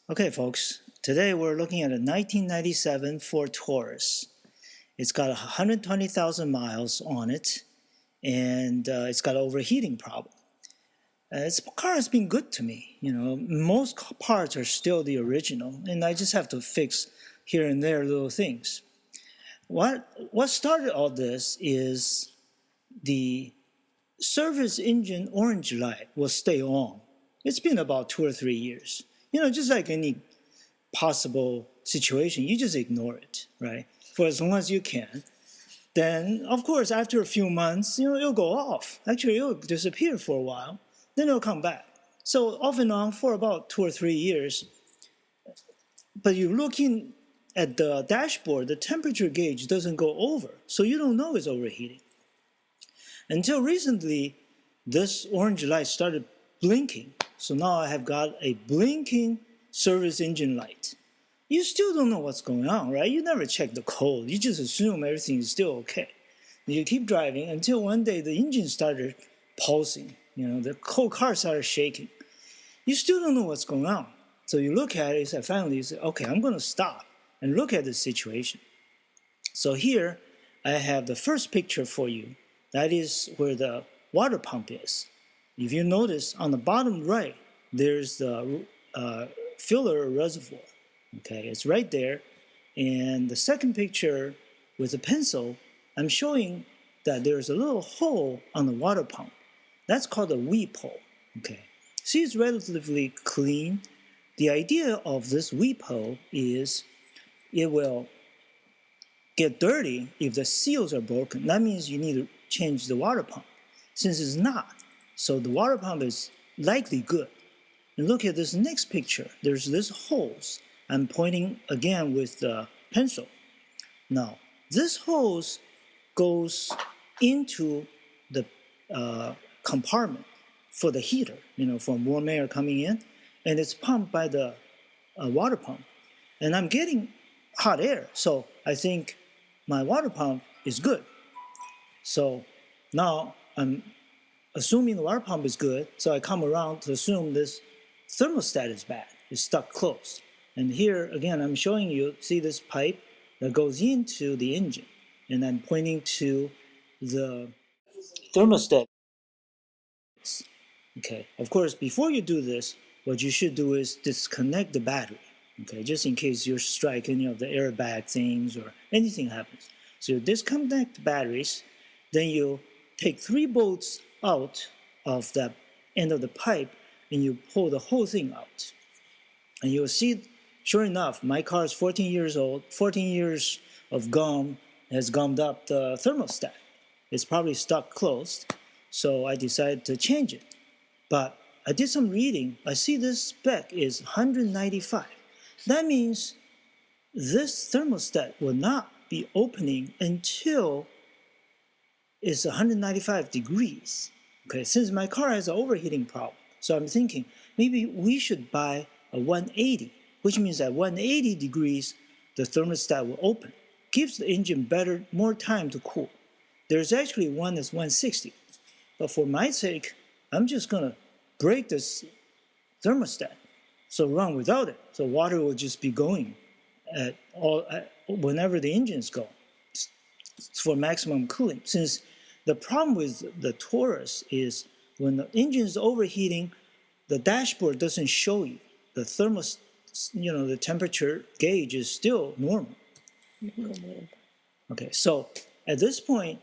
Okay, folks, today we're looking at a 1997 Ford Taurus. It's got 120,000 miles on it, and it's got an overheating problem. This car has been good to me. You know, most parts are still the original, and I just have to fix here and there little things. What started all this is the service engine orange light will stay on. It's been about 2 or 3 years. You know, just like any possible situation, you just ignore it, right? For as long as you can. Then, of course, after a few months, you know, it'll go off. Actually, it'll disappear for a while. Then it'll come back. So off and on for about 2 or 3 years. But you're looking at the dashboard, the temperature gauge doesn't go over. So you don't know it's overheating. Until recently, this orange light started blinking. So now I have got a blinking service engine light. You still don't know what's going on, right? You never check the code. You just assume everything is still okay. You keep driving until one day the engine started pulsing. You know, the whole car started shaking. You still don't know what's going on. So you look at it and finally you say, okay, I'm going to stop and look at the situation. So here I have the first picture for you. That is where the water pump is. If you notice on the bottom right, there's the filler reservoir. Okay, it's right there. And the second picture with a pencil, I'm showing that there's a little hole on the water pump. That's called a weep hole. Okay, see, it's relatively clean. The idea of this weep hole is it will get dirty if the seals are broken. That means you need to change the water pump. Since it's not, so the water pump is likely good. And look at this next picture. There's this holes. I'm pointing again with the pencil. Now, this hose goes into the compartment for the heater, you know, from warm air coming in, and it's pumped by the water pump. And I'm getting hot air, so I think my water pump is good. So now I'm assuming the water pump is good, so I come around to assume this thermostat is bad, it's stuck closed. And here, again, I'm showing you, see this pipe that goes into the engine, and I'm pointing to the thermostat. Okay, of course, before you do this, what you should do is disconnect the battery, okay, just in case you strike any of the airbag things or anything happens. So you disconnect the batteries, then you take 3 bolts out of the end of the pipe, and you pull the whole thing out. And you'll see, sure enough, my car is 14 years old. 14 years of gum has gummed up the thermostat. It's probably stuck closed, so I decided to change it. But I did some reading. I see this spec is 195. That means this thermostat will not be opening until it's 195 degrees. Okay, since my car has an overheating problem, so I'm thinking maybe we should buy a 180, which means at 180 degrees, the thermostat will open. Gives the engine more time to cool. There's actually one that's 160, but for my sake, I'm just gonna break this thermostat, so run without it. So water will just be going whenever the engine's going for maximum cooling. Since the problem with the Taurus is when the engine is overheating, the dashboard doesn't show you. The the temperature gauge is still normal. Okay, so at this point,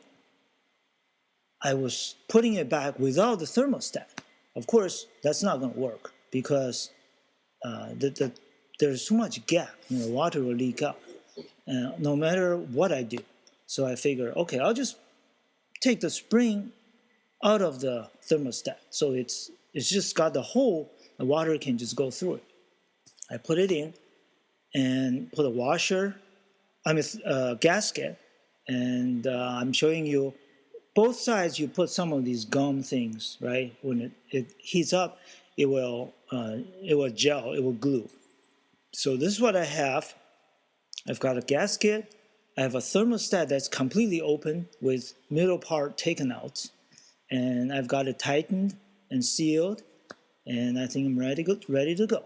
I was putting it back without the thermostat. Of course, that's not going to work because there's too much gap. You know, water will leak out no matter what I do. So I figure, okay, I'll just take the spring out of the thermostat. So it's just got the hole, the water can just go through it. I put it in and put a washer, a gasket, and I'm showing you both sides. You put some of these gum things, right? When it heats up, it will gel, it will glue. So this is what I have. I've got a gasket. I have a thermostat that's completely open with middle part taken out. And I've got it tightened and sealed. And I think I'm ready to go.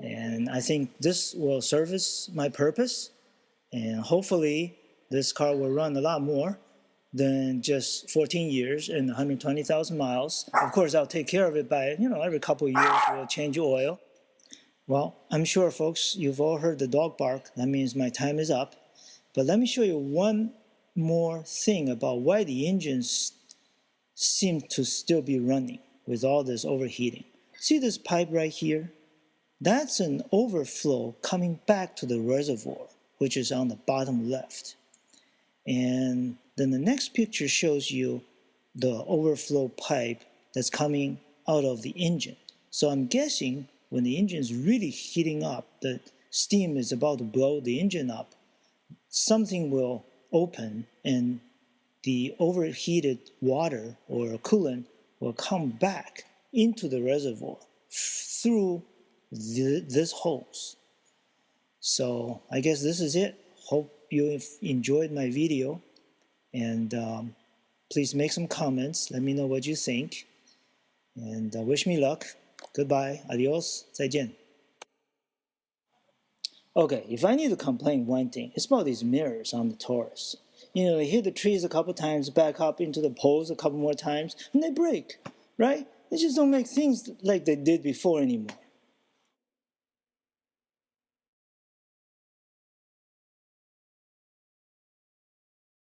And I think this will service my purpose, and hopefully this car will run a lot more than just 14 years and 120,000 miles. Of course, I'll take care of it by, every couple of years we'll change oil. Well, I'm sure, folks, you've all heard the dog bark. That means my time is up. But let me show you one more thing about why the engines seem to still be running with all this overheating. See this pipe right here? That's an overflow coming back to the reservoir, which is on the bottom left. And then the next picture shows you the overflow pipe that's coming out of the engine. So I'm guessing when the engine is really heating up, the steam is about to blow the engine up, something will open and the overheated water or coolant will come back into the reservoir through this hose. So I guess this is it. Hope you enjoyed my video, and please make some comments. Let me know what you think, and wish me luck. Goodbye. Adios. 再见. Okay, if I need to complain one thing, it's about these mirrors on the Taurus. They hit the trees a couple times, back up into the poles a couple more times, and they break, right? They just don't make things like they did before anymore.